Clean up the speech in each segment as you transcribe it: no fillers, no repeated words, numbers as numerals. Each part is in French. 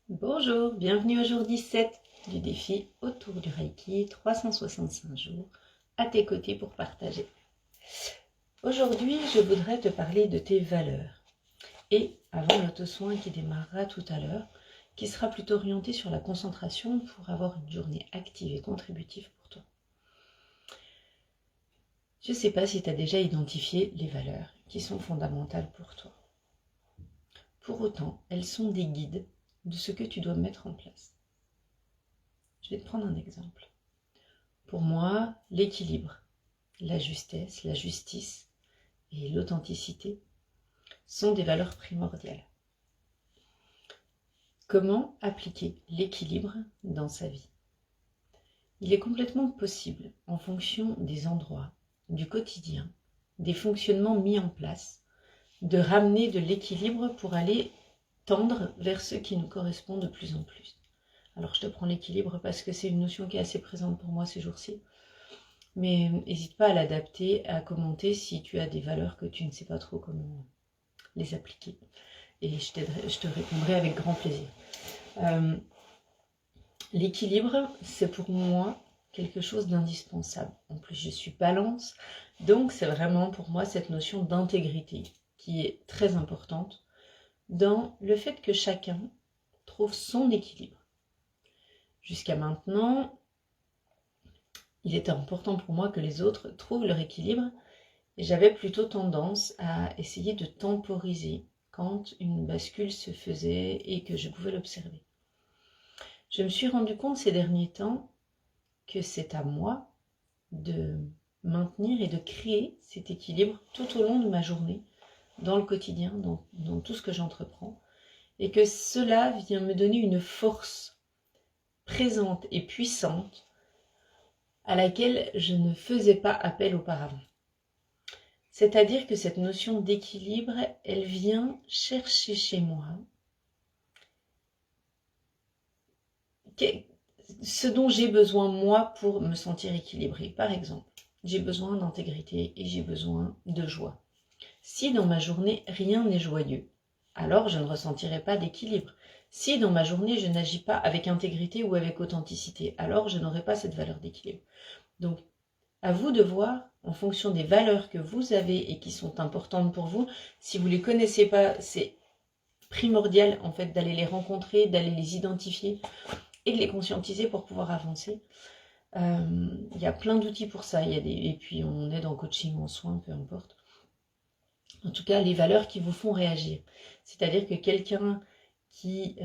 Bonjour, bienvenue au jour 17 du défi autour du Reiki, 365 jours à tes côtés pour partager. Aujourd'hui, je voudrais te parler de tes valeurs. Et avant l'auto-soin qui démarrera tout à l'heure, qui sera plutôt orienté sur la concentration pour avoir une journée active et contributive pour toi. Je ne sais pas si tu as déjà identifié les valeurs qui sont fondamentales pour toi. Pour autant, elles sont des guides de ce que tu dois mettre en place. Je vais te prendre un exemple. Pour moi, l'équilibre, la justesse, la justice et l'authenticité sont des valeurs primordiales. Comment appliquer l'équilibre dans sa vie? Il est complètement possible, en fonction des endroits, du quotidien, des fonctionnements mis en place, de ramener de l'équilibre pour aller tendre vers ce qui nous correspond de plus en plus. Alors je te prends l'équilibre parce que c'est une notion qui est assez présente pour moi ces jours-ci. Mais n'hésite pas à l'adapter, à commenter si tu as des valeurs que tu ne sais pas trop comment les appliquer. Et je te répondrai avec grand plaisir. L'équilibre, c'est pour moi quelque chose d'indispensable. En plus, je suis balance, donc c'est vraiment pour moi cette notion d'intégrité qui est très importante dans le fait que chacun trouve son équilibre. Jusqu'à maintenant, il était important pour moi que les autres trouvent leur équilibre et j'avais plutôt tendance à essayer de temporiser quand une bascule se faisait et que je pouvais l'observer. Je me suis rendu compte ces derniers temps que c'est à moi de maintenir et de créer cet équilibre tout au long de ma journée, dans le quotidien, dans tout ce que j'entreprends, et que cela vient me donner une force présente et puissante à laquelle je ne faisais pas appel auparavant. C'est-à-dire que cette notion d'équilibre, elle vient chercher chez moi ce dont j'ai besoin moi pour me sentir équilibrée. Par exemple, j'ai besoin d'intégrité et j'ai besoin de joie. Si dans ma journée rien n'est joyeux, alors je ne ressentirai pas d'équilibre. Si dans ma journée je n'agis pas avec intégrité ou avec authenticité, alors je n'aurai pas cette valeur d'équilibre. Donc, à vous de voir, en fonction des valeurs que vous avez et qui sont importantes pour vous. Si vous ne les connaissez pas, c'est primordial en fait d'aller les rencontrer, d'aller les identifier et de les conscientiser pour pouvoir avancer. Il y a plein d'outils pour ça. Et puis on est dans coaching, en soins, peu importe. En tout cas, les valeurs qui vous font réagir. C'est-à-dire que quelqu'un qui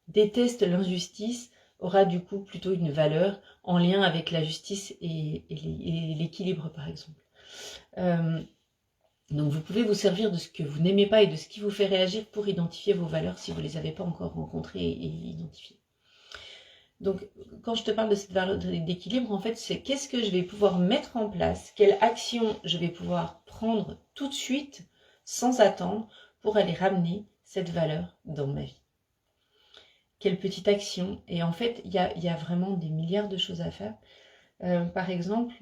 déteste l'injustice aura du coup plutôt une valeur en lien avec la justice et l'équilibre, par exemple. Donc vous pouvez vous servir de ce que vous n'aimez pas et de ce qui vous fait réagir pour identifier vos valeurs si vous ne les avez pas encore rencontrées et identifiées. Donc quand je te parle de cette valeur d'équilibre, en fait, c'est qu'est-ce que je vais pouvoir mettre en place, quelle action je vais pouvoir prendre tout de suite, sans attendre, pour aller ramener cette valeur dans ma vie. Quelle petite action. Et en fait, il y a vraiment des milliards de choses à faire. Par exemple,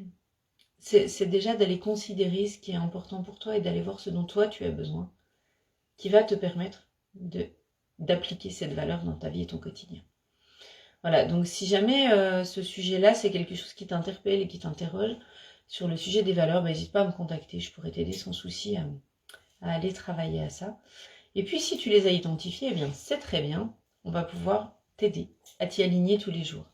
c'est déjà d'aller considérer ce qui est important pour toi et d'aller voir ce dont toi tu as besoin, qui va te permettre d'appliquer cette valeur dans ta vie et ton quotidien. Voilà, donc si jamais ce sujet-là, c'est quelque chose qui t'interpelle et qui t'interroge sur le sujet des valeurs, n'hésite pas à me contacter, je pourrais t'aider sans souci à aller travailler à ça. Et puis si tu les as identifiés, eh bien c'est très bien, on va pouvoir t'aider à t'y aligner tous les jours.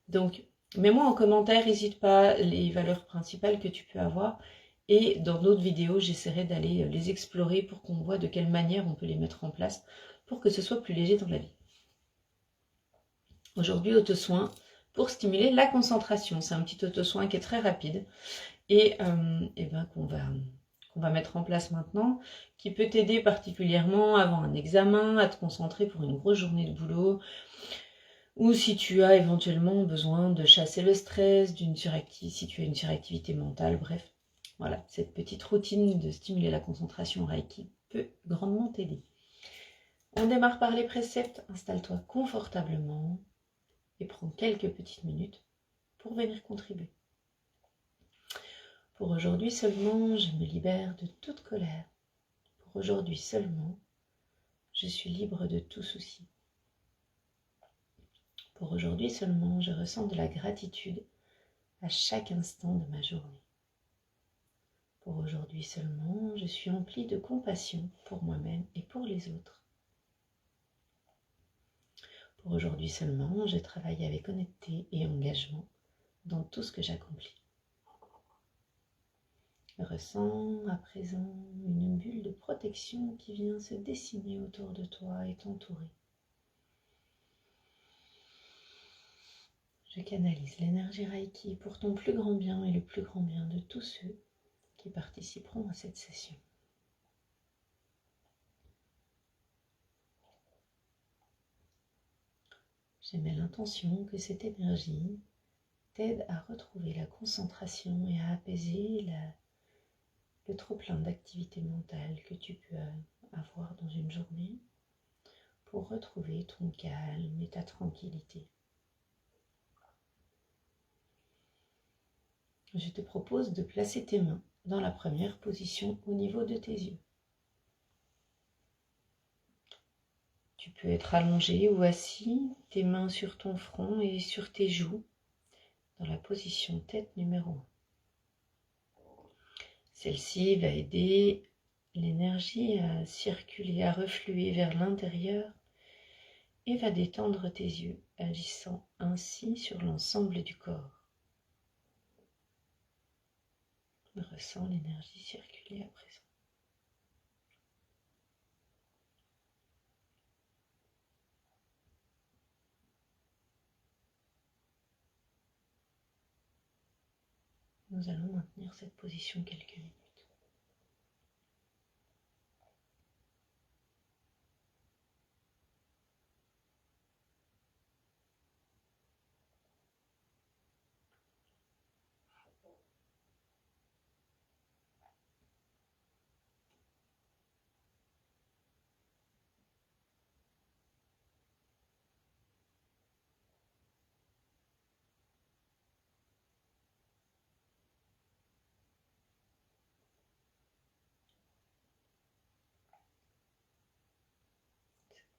Donc mets-moi en commentaire, n'hésite pas, les valeurs principales que tu peux avoir. Et dans d'autres vidéos, j'essaierai d'aller les explorer pour qu'on voit de quelle manière on peut les mettre en place pour que ce soit plus léger dans la vie. Aujourd'hui, auto-soin pour stimuler la concentration. C'est un petit auto-soin qui est très rapide et qu'on va mettre en place maintenant, qui peut t'aider particulièrement avant un examen, à te concentrer pour une grosse journée de boulot, ou si tu as éventuellement besoin de chasser le stress, si tu as une suractivité mentale, bref. Voilà, cette petite routine de stimuler la concentration Reiki peut grandement t'aider. On démarre par les préceptes. Installe-toi confortablement et prends quelques petites minutes pour venir contribuer. Pour aujourd'hui seulement, je me libère de toute colère. Pour aujourd'hui seulement, je suis libre de tout souci. Pour aujourd'hui seulement, je ressens de la gratitude à chaque instant de ma journée. Pour aujourd'hui seulement, je suis emplie de compassion pour moi-même et pour les autres. Pour aujourd'hui seulement, je travaille avec honnêteté et engagement dans tout ce que j'accomplis. Je ressens à présent une bulle de protection qui vient se dessiner autour de toi et t'entourer. Je canalise l'énergie Reiki pour ton plus grand bien et le plus grand bien de tous ceux qui participeront à cette session. J'émets l'intention que cette énergie t'aide à retrouver la concentration et à apaiser le trop-plein d'activité mentale que tu peux avoir dans une journée pour retrouver ton calme et ta tranquillité. Je te propose de placer tes mains dans la première position au niveau de tes yeux. Tu peux être allongé ou assis, tes mains sur ton front et sur tes joues, dans la position tête numéro 1. Celle-ci va aider l'énergie à circuler, à refluer vers l'intérieur et va détendre tes yeux, agissant ainsi sur l'ensemble du corps. Ressens l'énergie circuler à présent. Nous allons maintenir cette position quelques minutes.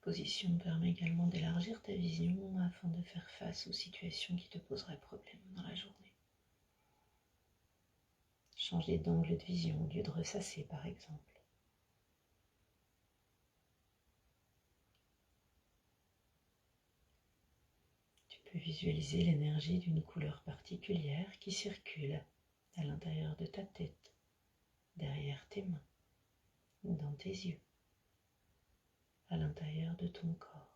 Position permet également d'élargir ta vision afin de faire face aux situations qui te poseraient problème dans la journée. Changer d'angle de vision au lieu de ressasser par exemple. Tu peux visualiser l'énergie d'une couleur particulière qui circule à l'intérieur de ta tête, derrière tes mains, dans tes yeux, à l'intérieur de ton corps.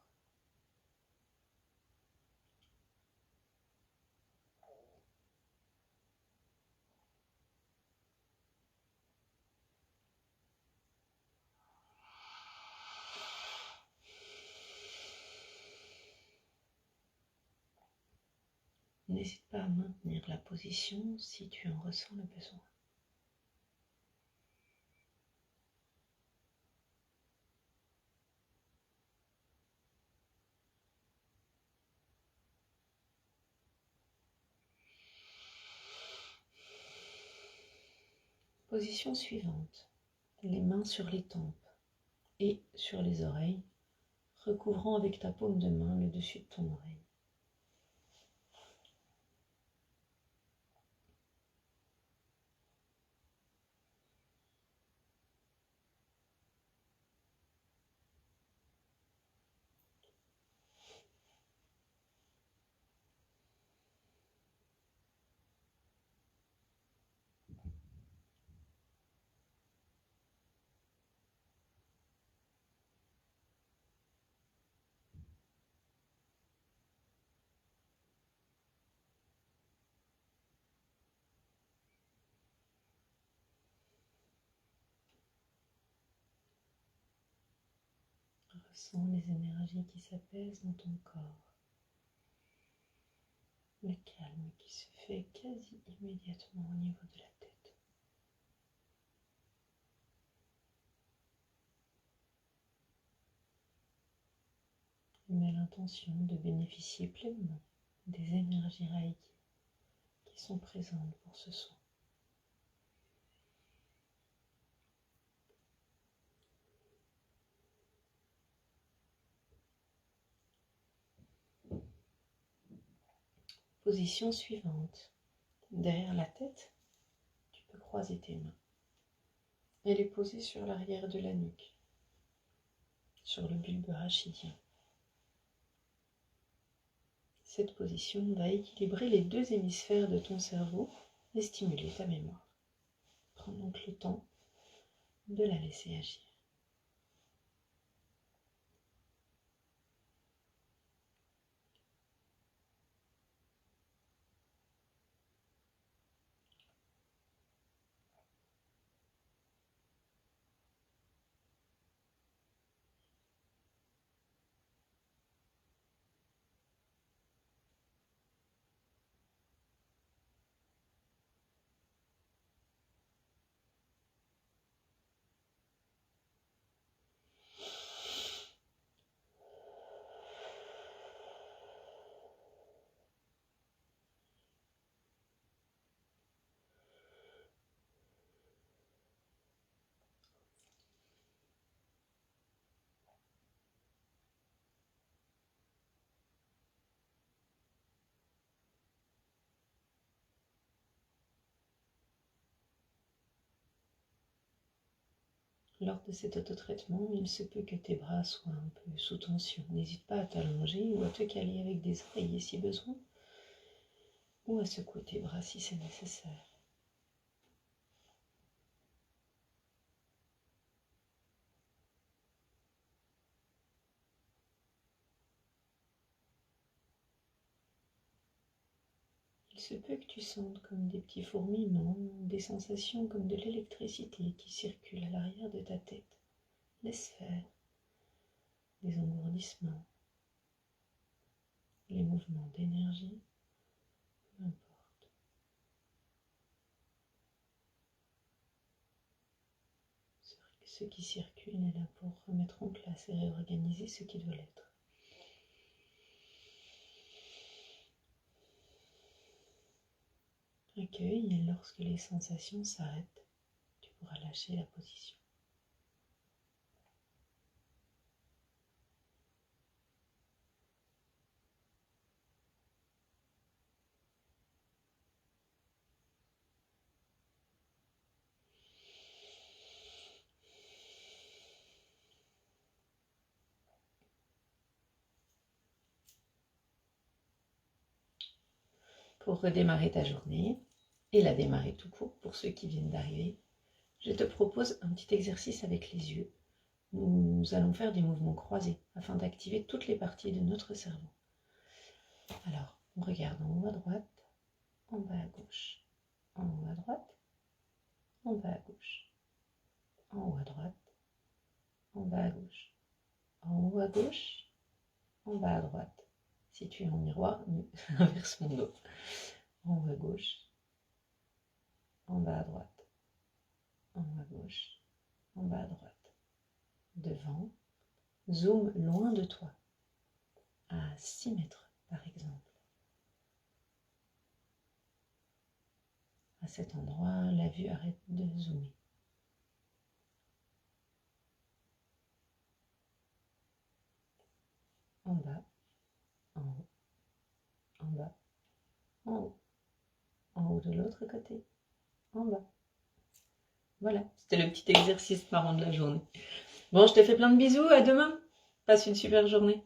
N'hésite pas à maintenir la position si tu en ressens le besoin. Position suivante, les mains sur les tempes et sur les oreilles, recouvrant avec ta paume de main le dessus de ton oreille. Ressens les énergies qui s'apaisent dans ton corps. Le calme qui se fait quasi immédiatement au niveau de la tête. Mets l'intention de bénéficier pleinement des énergies Reiki qui sont présentes pour ce soin. Position suivante. Derrière la tête, tu peux croiser tes mains. Elle est posée sur l'arrière de la nuque, sur le bulbe rachidien. Cette position va équilibrer les deux hémisphères de ton cerveau et stimuler ta mémoire. Prends donc le temps de la laisser agir. Lors de cet autotraitement, il se peut que tes bras soient un peu sous tension. N'hésite pas à t'allonger ou à te caler avec des oreillers si besoin, ou à secouer tes bras si c'est nécessaire. Il se peut que tu sentes comme des petits fourmillements, des sensations comme de l'électricité qui circule à l'arrière de ta tête. Laisse faire des engourdissements, les mouvements d'énergie, peu importe. Ce qui circule est là pour remettre en place et réorganiser ce qui doit l'être. Accueille et lorsque les sensations s'arrêtent, tu pourras lâcher la position. Pour redémarrer ta journée et la démarrer tout court pour ceux qui viennent d'arriver, je te propose un petit exercice avec les yeux. Nous allons faire des mouvements croisés afin d'activer toutes les parties de notre cerveau. Alors, on regarde en haut à droite, en bas à gauche, en haut à droite, en bas à gauche, en haut à droite, en bas à gauche, en haut à gauche, en bas à droite. Si tu es en miroir, inverse mon dos. En haut à gauche, en bas à droite, en haut à gauche, en bas à droite. Devant, zoom loin de toi, à 6 mètres par exemple. À cet endroit, la vue arrête de zoomer. En bas, en haut, en bas, en haut, en haut de l'autre côté, en bas. Voilà, c'était le petit exercice marrant de la journée. Bon, je te fais plein de bisous, à demain. Passe une super journée.